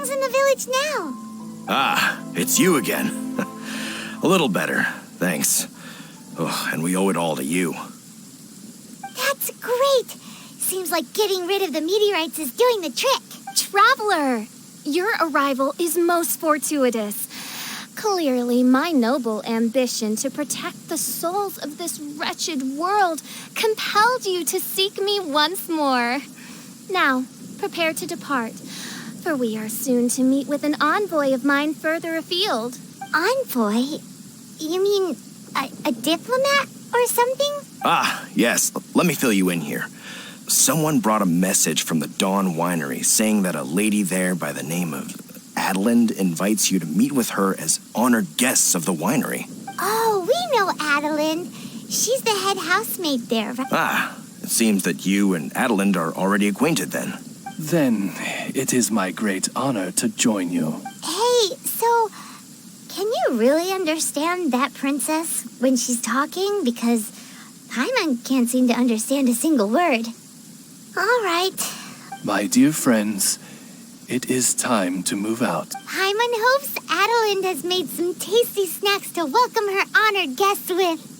things in the village now? Ah, it's you again. A little better, thanks. Oh, and we owe it all to you. That's great. Seems like getting rid of the meteorites is doing the trick. Traveler, your arrival is most fortuitous. Clearly, my noble ambition to protect the souls of this wretched world compelled you to seek me once more. Now, prepare to depart, for we are soon to meet with an envoy of mine further afield. Envoy? You mean a diplomat or something? Ah, yes. Let me fill you in here. Someone brought a message from the Dawn Winery saying that a lady there by the name of Adelind invites you to meet with her as honored guests of the winery. Oh, we know Adelind. She's the head housemaid there. Ah, it seems that you and Adelind are already acquainted then. Then it is my great honor to join you. Hey, so can you really understand that princess when she's talking? Because Paimon can't seem to understand a single word. All right. My dear friends, it is time to move out. Paimon hopes Adelind has made some tasty snacks to welcome her honored guests with.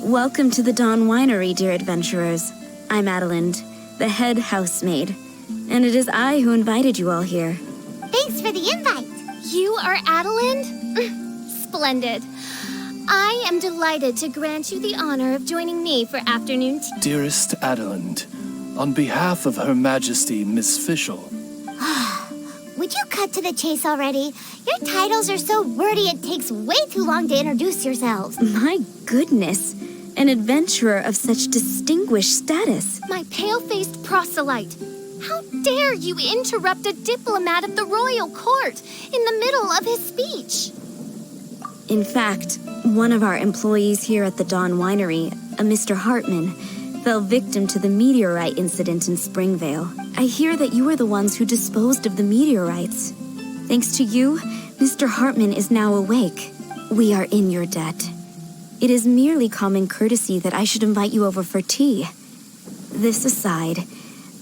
Welcome to the Dawn Winery, dear adventurers. I'm Adelind, the head housemaid, and it is I who invited you all here. Thanks for the invite. You are Adelind? Splendid. I am delighted to grant you the honor of joining me for afternoon tea. Dearest Adelind, on behalf of Her Majesty Miss Fischl. would you cut to the chase already? Your titles are so wordy it takes way too long to introduce yourselves. My goodness, an adventurer of such distinguished status. My pale-faced proselyte. How dare you interrupt a diplomat of the royal court in the middle of his speech? In fact, one of our employees here at the Dawn Winery, a Mr. Hartman, fell victim to the meteorite incident in Springvale. I hear that you were the ones who disposed of the meteorites. Thanks to you, Mr. Hartman is now awake. We are in your debt. It is merely common courtesy that I should invite you over for tea. This aside,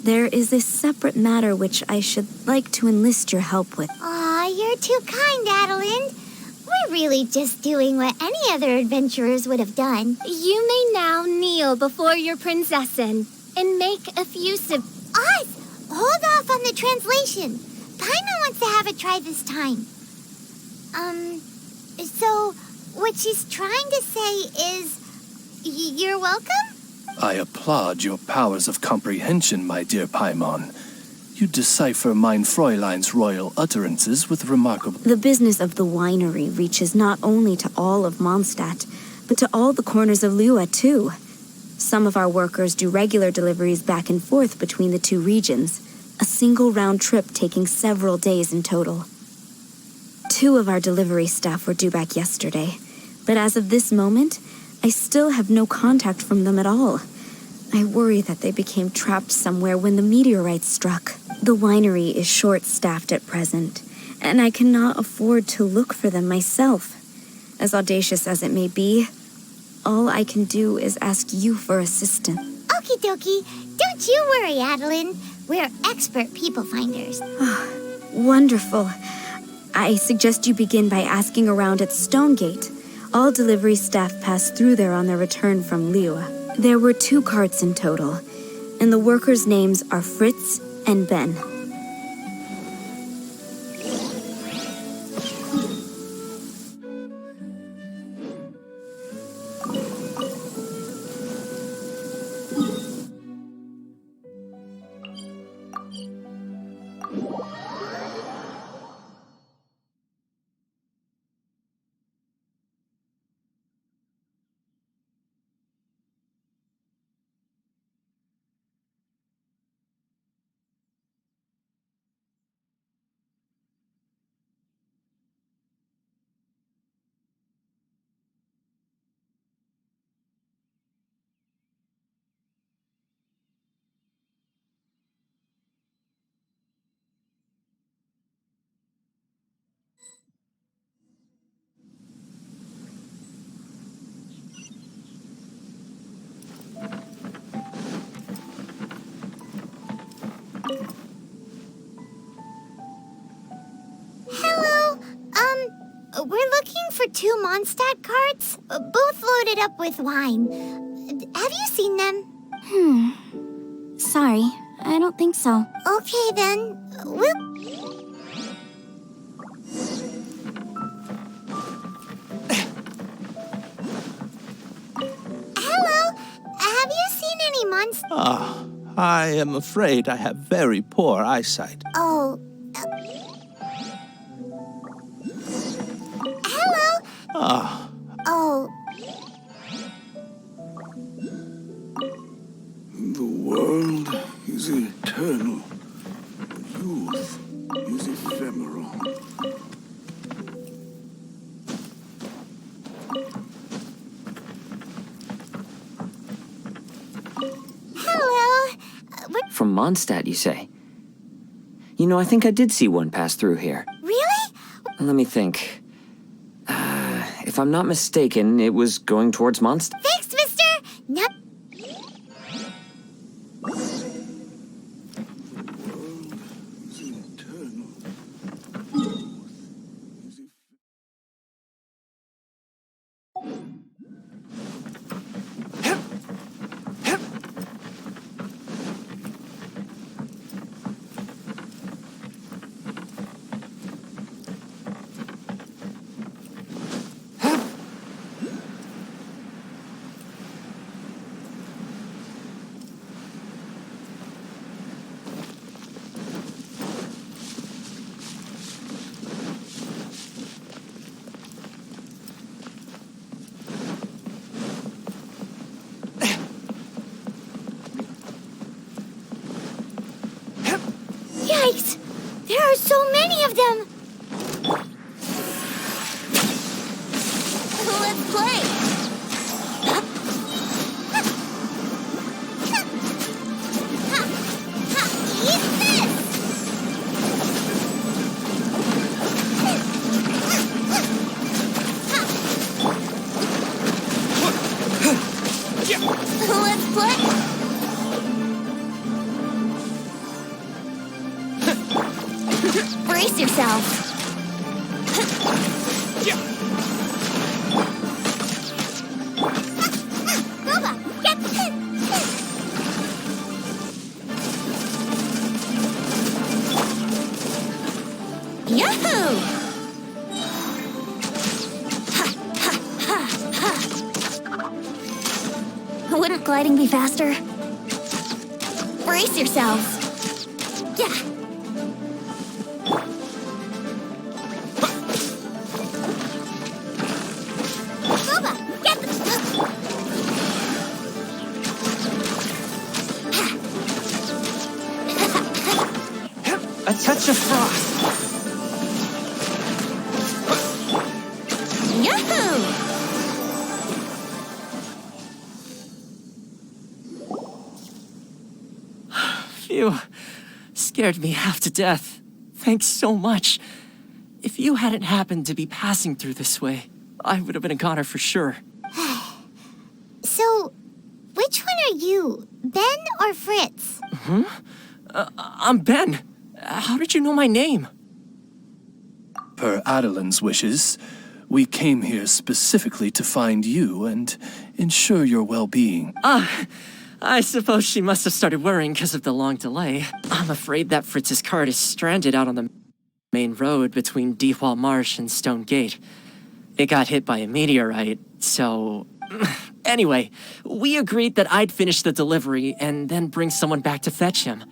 there is a separate matter which I should like to enlist your help with. Aw, you're too kind, Adelind. We're really just doing what any other adventurers would have done. You may now kneel before your princessin and make effusive... Us! Hold off on the translation. Paimon wants to have a try this time. So what she's trying to say is, you're welcome? I applaud your powers of comprehension, my dear Paimon. You decipher mein Fräulein's royal utterances with remarkable... The business of the winery reaches not only to all of Mondstadt, but to all the corners of Lua, too. Some of our workers do regular deliveries back and forth between the two regions, a single round trip taking several days in total. 2 of our delivery staff were due back yesterday, but as of this moment, I still have no contact from them at all. I worry that they became trapped somewhere when the meteorite struck. The winery is short-staffed at present, and I cannot afford to look for them myself. As audacious as it may be, all I can do is ask you for assistance. Okie dokie. Don't you worry, Adelind. We're expert people finders. Wonderful. I suggest you begin by asking around at Stonegate. All delivery staff pass through there on their return from Lua. There were 2 carts in total, and the workers' names are Fritz and Ben. Hello. We're looking for 2 Mondstadt carts, both loaded up with wine. Have you seen them? Sorry, I don't think so. Okay, then. Hello. Have you seen any Mondstadt? I am afraid I have very poor eyesight. Oh. Hello. Oh. The world is eternal. Youth is ephemeral. Hello. From Mondstadt, you say? You know, I think I did see one pass through here. Really? Let me think. If I'm not mistaken, it was going towards Mondstadt. Thanks, mister. Nope. so many of them! Let's play! Eat this! Let's play! Brace yourself! Boba, get Yahoo! Wouldn't gliding be faster? Brace yourselves! Yeah! Boba, get A touch of frost. Yahoo! Phew. Scared me half to death. Thanks so much. If you hadn't happened to be passing through this way, I would have been a goner for sure. So, which one are you, Ben or Fritz? I'm Ben. How did you know my name? Per Adelin's wishes, we came here specifically to find you and ensure your well-being. I suppose she must have started worrying because of the long delay. I'm afraid that Fritz's cart is stranded out on the main road between Deceitful Marsh and Stone Gate. It got hit by a meteorite, so... Anyway, we agreed that I'd finish the delivery and then bring someone back to fetch him.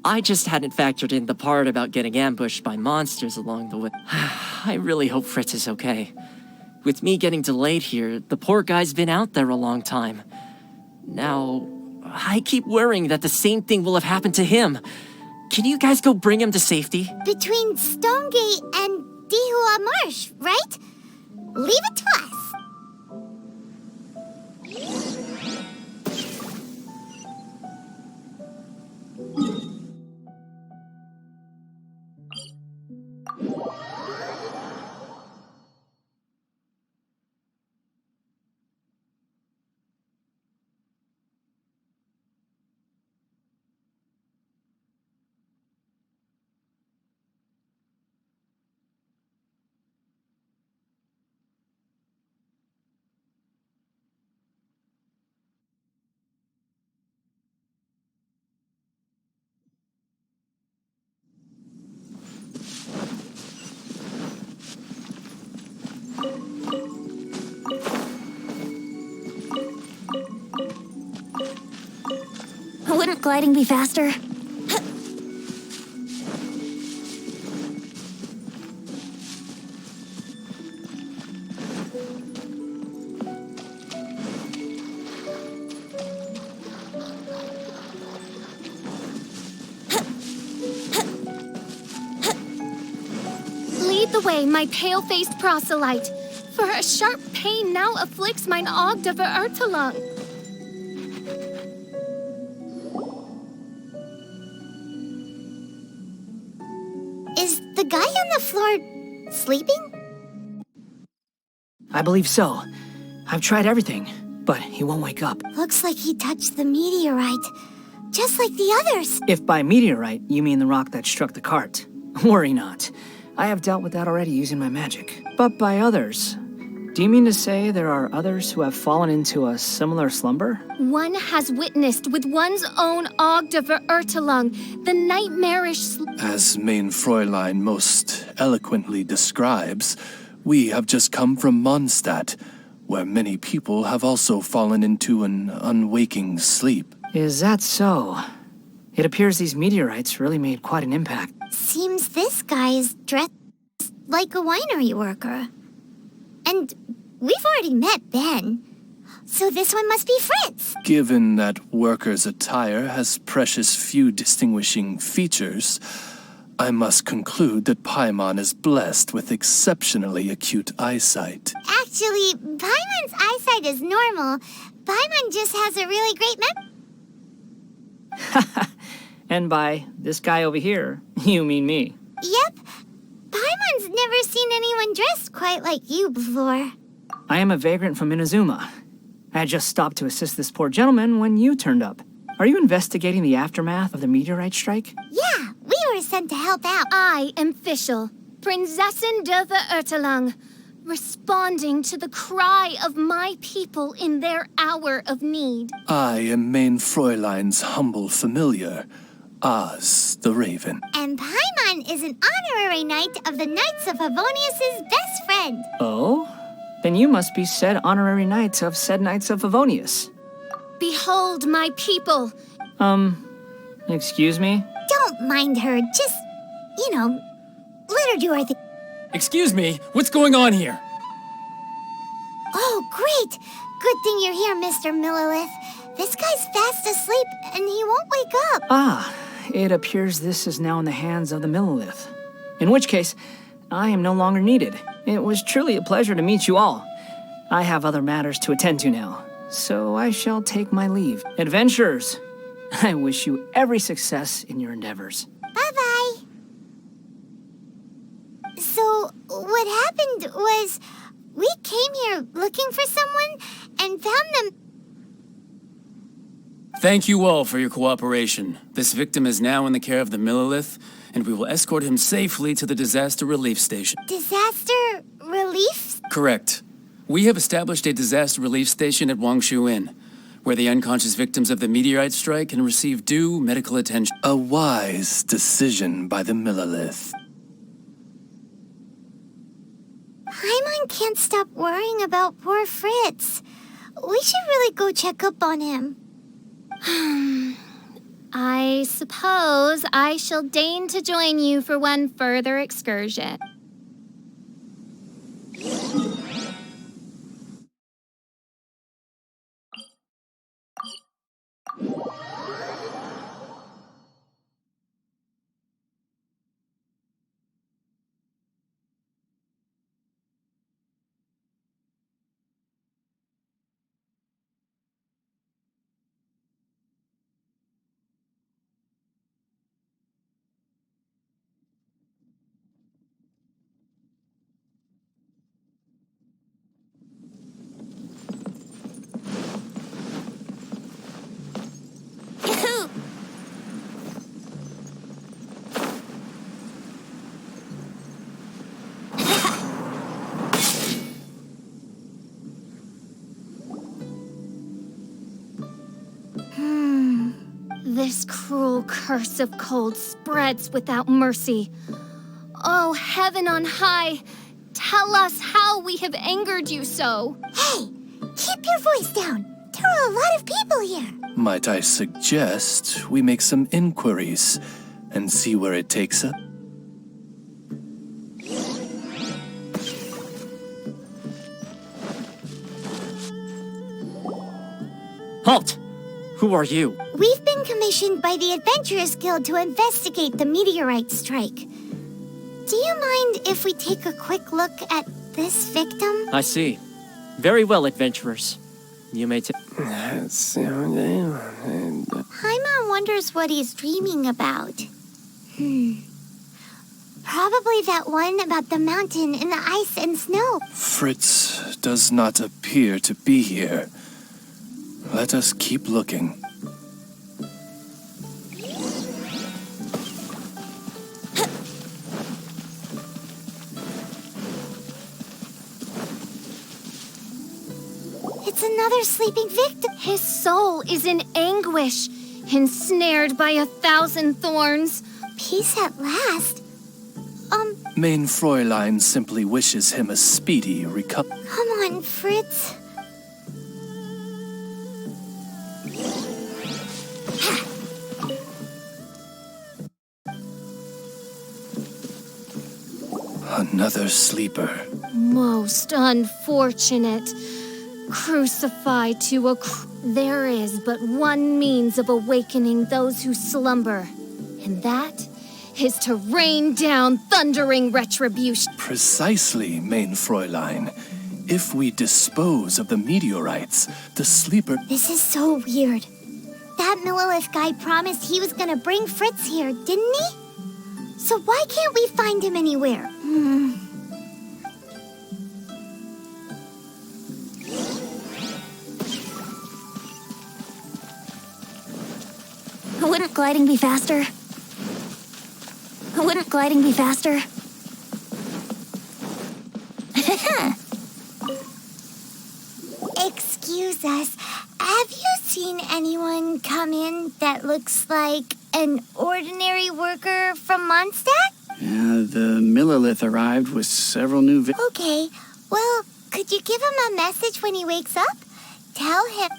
I just hadn't factored in the part about getting ambushed by monsters along the way. I really hope Fritz is okay. With me getting delayed here, the poor guy's been out there a long time. Now, I keep worrying that the same thing will have happened to him. Can you guys go bring him to safety? Between Stonegate and Dehua Marsh, right? Leave it to us. Wouldn't gliding be faster? Lead the way, my pale-faced proselyte, for a sharp pain now afflicts mine Ogde Verurtelung. Is the guy on the floor sleeping? I believe so. I've tried everything, but he won't wake up. Looks like he touched the meteorite, just like the others. If by meteorite you mean the rock that struck the cart, worry not. I have dealt with that already using my magic. But by others, do you mean to say there are others who have fallen into a similar slumber? One has witnessed with one's own Ogde Verurtelung the nightmarish As Main Fräulein most eloquently describes, we have just come from Mondstadt, where many people have also fallen into an unwaking sleep. Is that so? It appears these meteorites really made quite an impact. Seems this guy is dressed like a winery worker. And we've already met Ben, so this one must be Fritz. Given that worker's attire has precious few distinguishing features, I must conclude that Paimon is blessed with exceptionally acute eyesight. Actually, Paimon's eyesight is normal. Paimon just has a really great And by this guy over here, you mean me. Yep. Paimon's never seen anyone dressed quite like you before. I am a vagrant from Inazuma. I had just stopped to assist this poor gentleman when you turned up. Are you investigating the aftermath of the meteorite strike? Yeah, we were sent to help out. I am Fischl, Prinzessin der Verurteilung, responding to the cry of my people in their hour of need. I am Main Fräulein's humble familiar, Oz the Raven. And Paimon is an honorary knight of the Knights of Favonius' best friend. Oh? Then you must be said honorary knight of said Knights of Favonius. Behold my people. Excuse me? Don't mind her, just, let her do her thing. Excuse me, what's going on here? Oh, great! Good thing you're here, Mr. Millilith. This guy's fast asleep, and he won't wake up. Ah, it appears this is now in the hands of the Millilith. In which case, I am no longer needed. It was truly a pleasure to meet you all. I have other matters to attend to now, so I shall take my leave. Adventurers, I wish you every success in your endeavors. Bye-bye. So, what happened was, we came here looking for someone and found them. Thank you all for your cooperation. This victim is now in the care of the Millilith, and we will escort him safely to the disaster relief station. Disaster relief? Correct. We have established a disaster relief station at Wangshu Inn, where the unconscious victims of the meteorite strike can receive due medical attention. A wise decision by the Millilith. Paimon can't stop worrying about poor Fritz. We should really go check up on him. I suppose I shall deign to join you for one further excursion. This cruel curse of cold spreads without mercy. Oh, heaven on high, tell us how we have angered you so. Hey, keep your voice down. There are a lot of people here. Might I suggest we make some inquiries and see where it takes us? Halt! Who are you? We've been commissioned by the Adventurers Guild to investigate the meteorite strike. Do you mind if we take a quick look at this victim? I see. Very well, adventurers. You may take... Paimon wonders what he's dreaming about. Probably that one about the mountain and the ice and snow. Fritz does not appear to be here. Let us keep looking. It's another sleeping victim. His soul is in anguish, ensnared by 1,000 thorns. Peace at last. Main Fräulein simply wishes him a speedy recovery. Come on, Fritz. Another sleeper. Most unfortunate. Crucified to a There is but one means of awakening those who slumber, and that is to rain down thundering retribution. Precisely, main Fräulein. If we dispose of the meteorites, the sleeper... This is so weird. That Millilith guy promised he was gonna bring Fritz here, didn't he? So why can't we find him anywhere? Wouldn't gliding be faster? Wouldn't gliding be faster? Excuse us, have you seen anyone come in that looks like an ordinary worker from Mondstadt? The Millilith arrived with several new... Okay, well, could you give him a message when he wakes up? Tell him...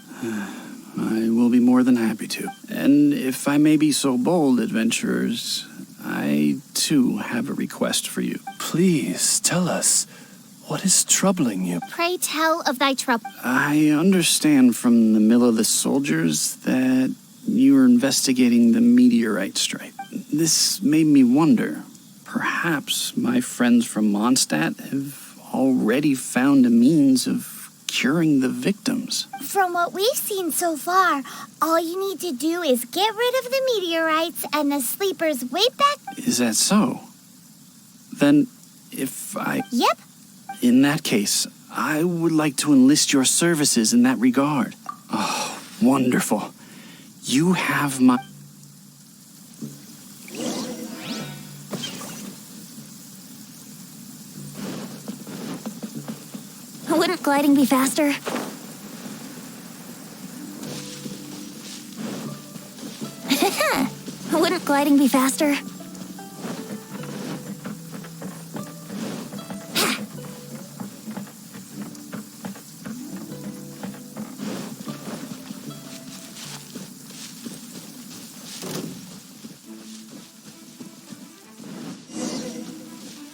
I will be more than happy to. And if I may be so bold, adventurers, I, too, have a request for you. Please, tell us. What is troubling you? Pray tell of thy trouble. I understand from the Millilith soldiers that you are investigating the meteorite strike. This made me wonder. Perhaps my friends from Mondstadt have already found a means of curing the victims. From what we've seen so far, all you need to do is get rid of the meteorites and the sleepers way back... Is that so? Then, if I... Yep. In that case, I would like to enlist your services in that regard. Oh, wonderful. You have my... Wouldn't gliding be faster? Wouldn't gliding be faster?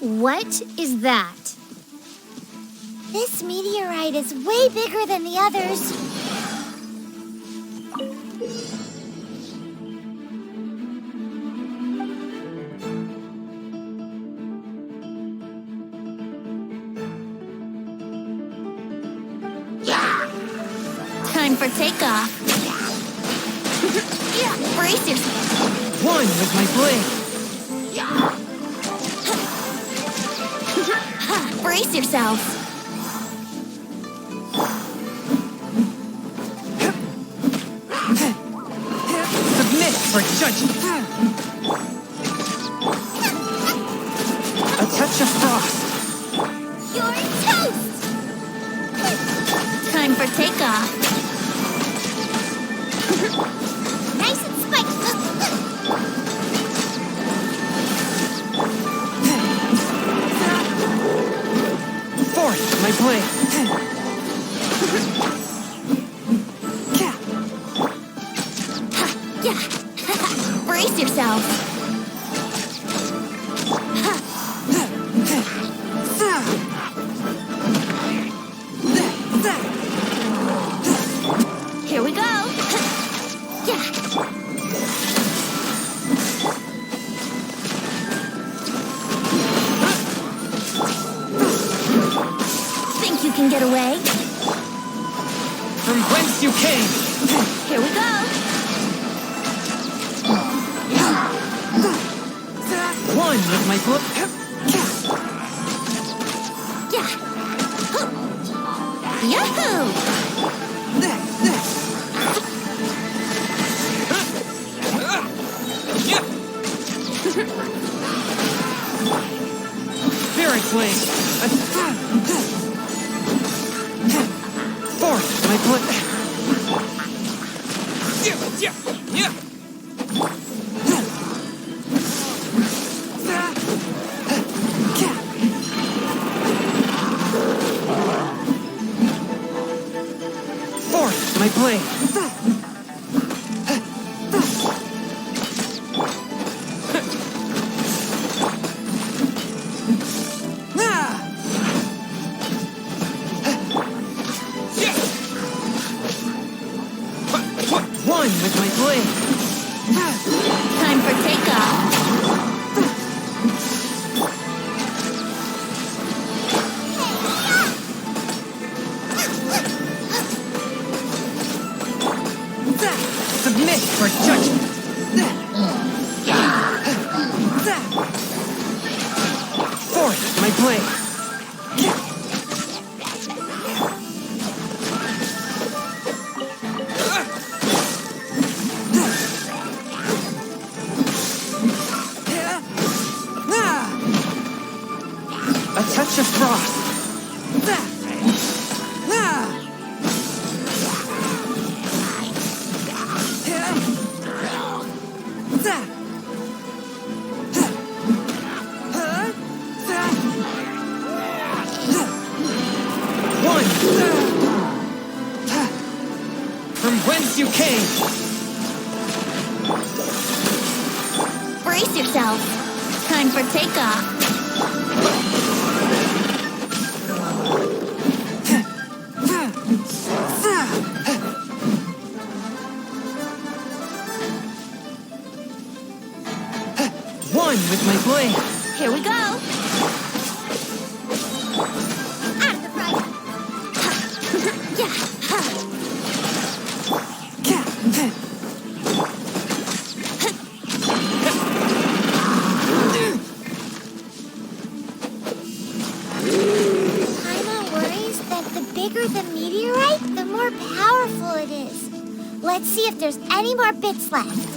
What is that? This meteorite is way bigger than the others. Time for takeoff. Brace yourself. One with my blade. Brace yourself. Submit for judgment. A touch of frost. You're toast! Time for takeoff. Nice and spiky. Force my blade. Brace yourself. Here we go. Think you can get away? From whence you came. Here we go. One with my book. Yahoo! Spirit blade. Force my blade. Force my blade. One with my blade. Time for takeoff. blade. A touch of frost. One. From whence you came. Brace yourself. Time for takeoff. One with my blade. Here we go. Out of the front. Yeah. Paimon worries that the bigger the meteorite, the more powerful it is. Let's see if there's any more bits left.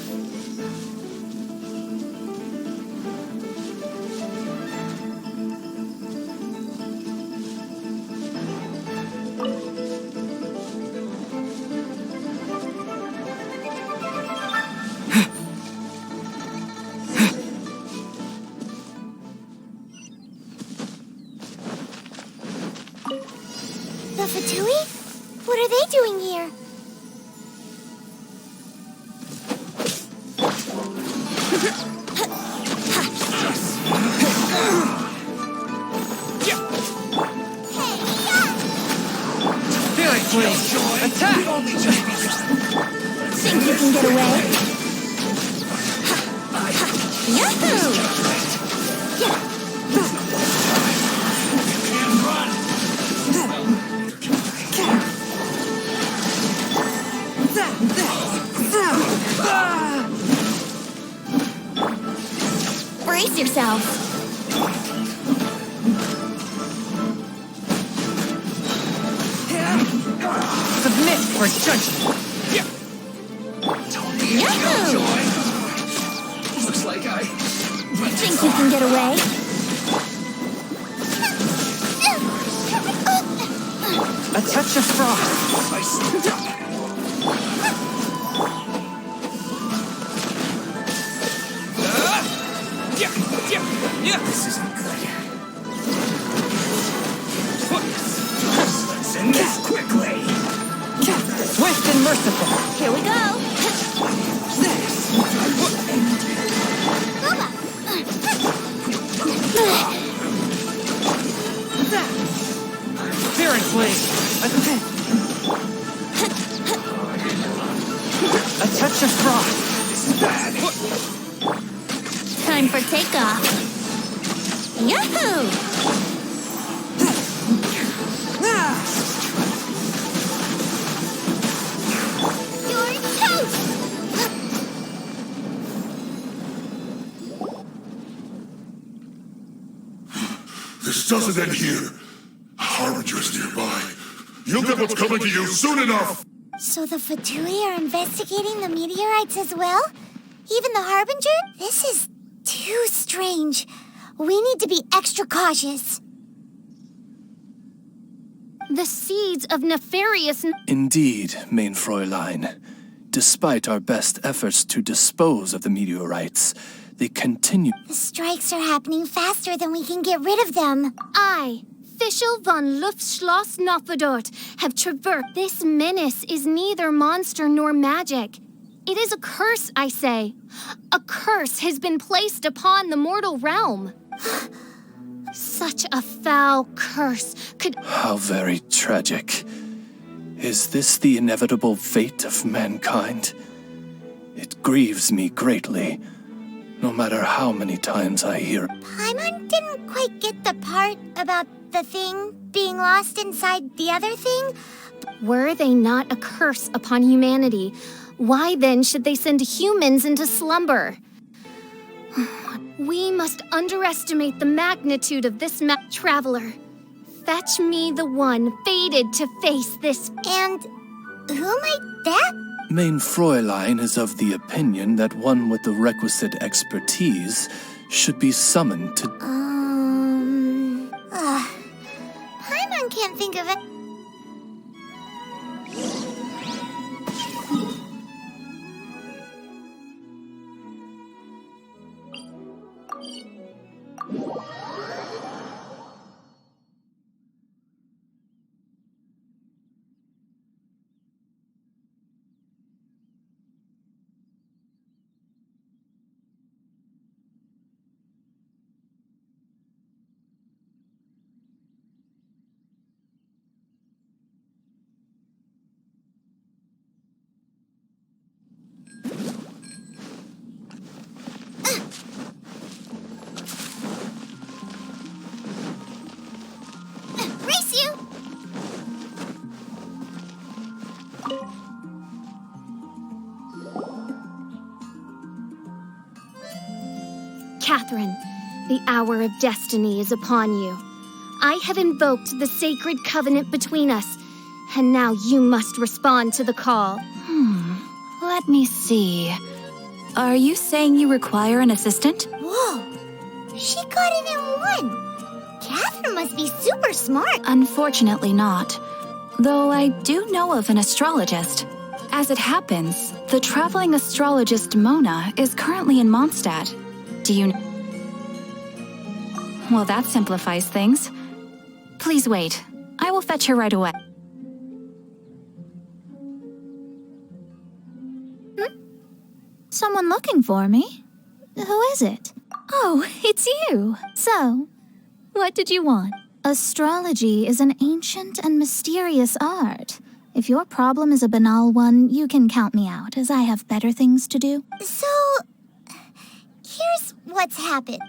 The Fatui? What are they doing here? Spirit blade. Attack. Think you can get away? Yahoo! Brace yourself. Submit for judgment. Yahoo! Looks like I... Think you can get away? A touch of frost. This isn't good. Let's end this quickly. Swift and merciful. Here we go. Spirit blade. A touch of frost. This is bad. Time for takeoff. Yahoo! You're toast! This doesn't end here. Harbinger's nearby. You'll get what's coming to you soon enough! So the Fatui are investigating the meteorites as well? Even the Harbinger? This is too strange. We need to be extra cautious. The seeds of nefarious... Indeed, main Fräulein. Despite our best efforts to dispose of the meteorites, they continue. The strikes are happening faster than we can get rid of them. I, Fischl von Luftschloss Nopfadort, have traversed. This menace is neither monster nor magic. It is a curse, I say. A curse has been placed upon the mortal realm. Such a foul curse could... How very tragic. Is this the inevitable fate of mankind? It grieves me greatly, no matter how many times I hear. Paimon didn't quite get the part about the thing being lost inside the other thing. Were they not a curse upon humanity, why then should they send humans into slumber? We must underestimate the magnitude of this traveler. Fetch me the one fated to face this. And who might that? Main Fräulein is of the opinion that one with the requisite expertise should be summoned to... Paimon can't think of it. Race you! Catherine, the hour of destiny is upon you. I have invoked the sacred covenant between us, and now you must respond to the call. Let me see. Are you saying you require an assistant? Whoa! She got it in one! Catherine must be super smart! Unfortunately not. Though I do know of an astrologist. As it happens, the traveling astrologist Mona is currently in Mondstadt. Do you know? Well, that simplifies things. Please wait. I will fetch her right away. Someone looking for me? Who is it? Oh, it's you. So, what did you want? Astrology is an ancient and mysterious art. If your problem is a banal one, you can count me out, as I have better things to do. So, here's what's happened.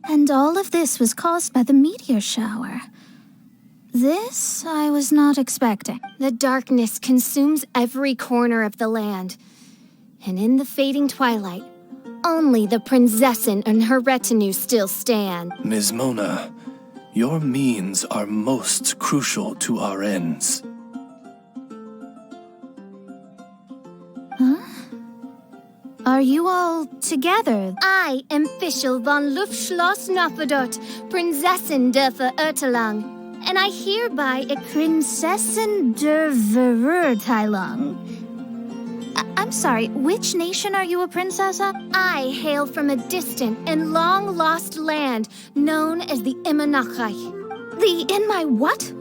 And all of this was caused by the meteor shower. This I was not expecting. The darkness consumes every corner of the land. And in the fading twilight, only the Prinzessin and her retinue still stand. Ms. Mona, your means are most crucial to our ends. Huh? Are you all together? I am Fischl von Luftschloss Nofedot, Prinzessin der Verirrtelang. And I hereby... Prinzessin der Verirrtelang. I'm sorry, which nation are you a princess of? I hail from a distant and long-lost land known as the Imanachai. The in my what?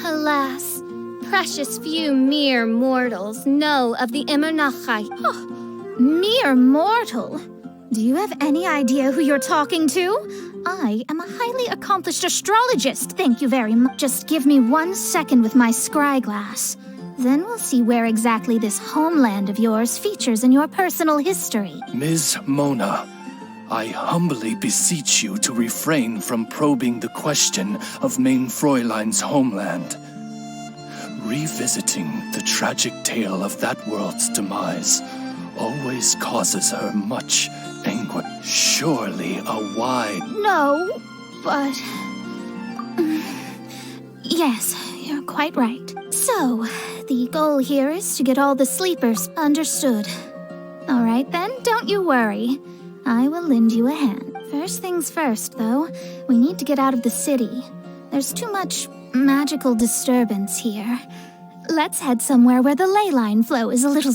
Alas, precious few mere mortals know of the Imanachai. Oh, mere mortal? Do you have any idea who you're talking to? I am a highly accomplished astrologist, thank you very much. Just give me 1 second with my scry glass. Then we'll see where exactly this homeland of yours features in your personal history. Ms. Mona, I humbly beseech you to refrain from probing the question of Main Fräulein's homeland. Revisiting the tragic tale of that world's demise always causes her much anguish. Surely a wide... No, but... Yes, you're quite right. So, the goal here is to get all the sleepers. Understood. All right then, don't you worry. I will lend you a hand. First things first, though, we need to get out of the city. There's too much magical disturbance here. Let's head somewhere where the ley line flow is a little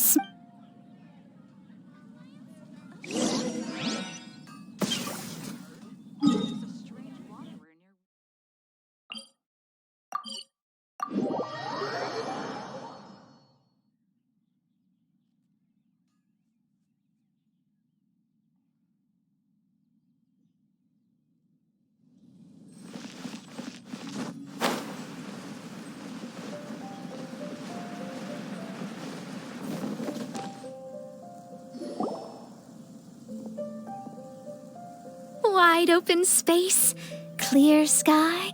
wide open space, clear sky.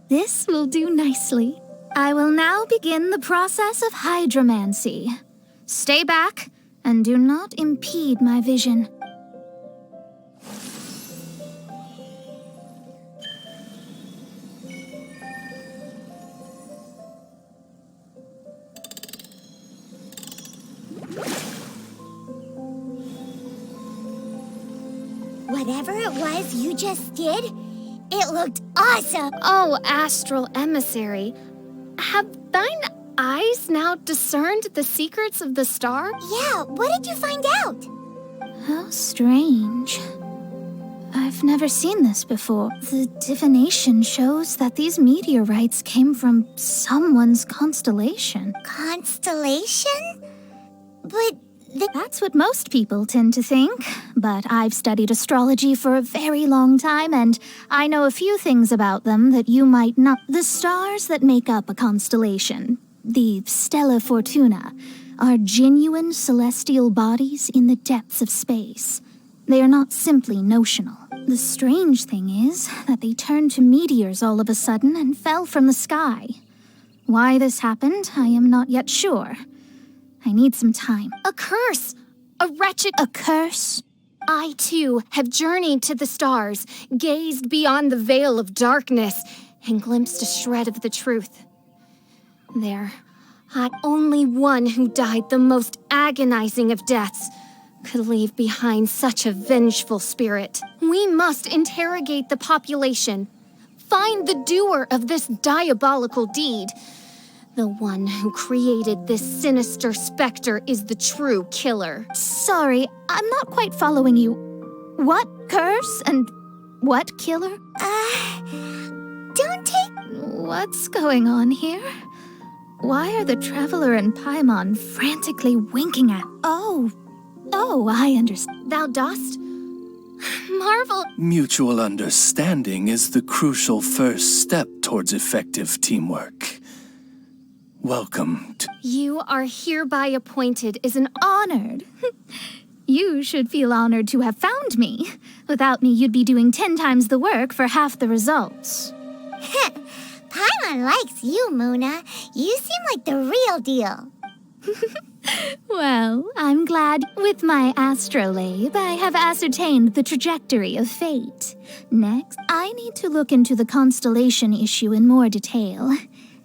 This will do nicely. I will now begin the process of hydromancy. Stay back and do not impede my vision. Whatever it was you just did, it looked awesome. Oh, astral emissary, have thine eyes now discerned the secrets of the star? Yeah, what did you find out? How strange. I've never seen this before. The divination shows that these meteorites came from someone's constellation. Constellation? But that's what most people tend to think. But I've studied astrology for a very long time, and I know a few things about them that you might not. The stars that make up a constellation, the Stella Fortuna, are genuine celestial bodies in the depths of space. They are not simply notional. The strange thing is that they turned to meteors all of a sudden and fell from the sky. Why this happened, I am not yet sure. I need some time. A curse! A wretched... A curse? I, too, have journeyed to the stars, gazed beyond the veil of darkness, and glimpsed a shred of the truth. There, only one who died the most agonizing of deaths could leave behind such a vengeful spirit. We must interrogate the population, find the doer of this diabolical deed. The one who created this sinister specter is the true killer. Sorry, I'm not quite following you. What curse and what killer? Don't take... What's going on here? Why are the Traveler and Paimon frantically winking at... Oh, I understand. Thou dost? Marvel... Mutual understanding is the crucial first step towards effective teamwork. Welcome to... You are hereby appointed as an... Honored. You should feel honored to have found me. Without me, you'd be doing 10 times the work for half the results. Paimon likes you, Muna. You seem like the real deal. Well, I'm glad. With my astrolabe, I have ascertained the trajectory of fate. Next, I need to look into the constellation issue in more detail.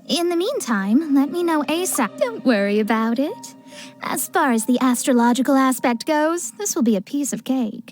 In the meantime, let me know ASAP. Don't worry about it. As far as the astrological aspect goes, this will be a piece of cake.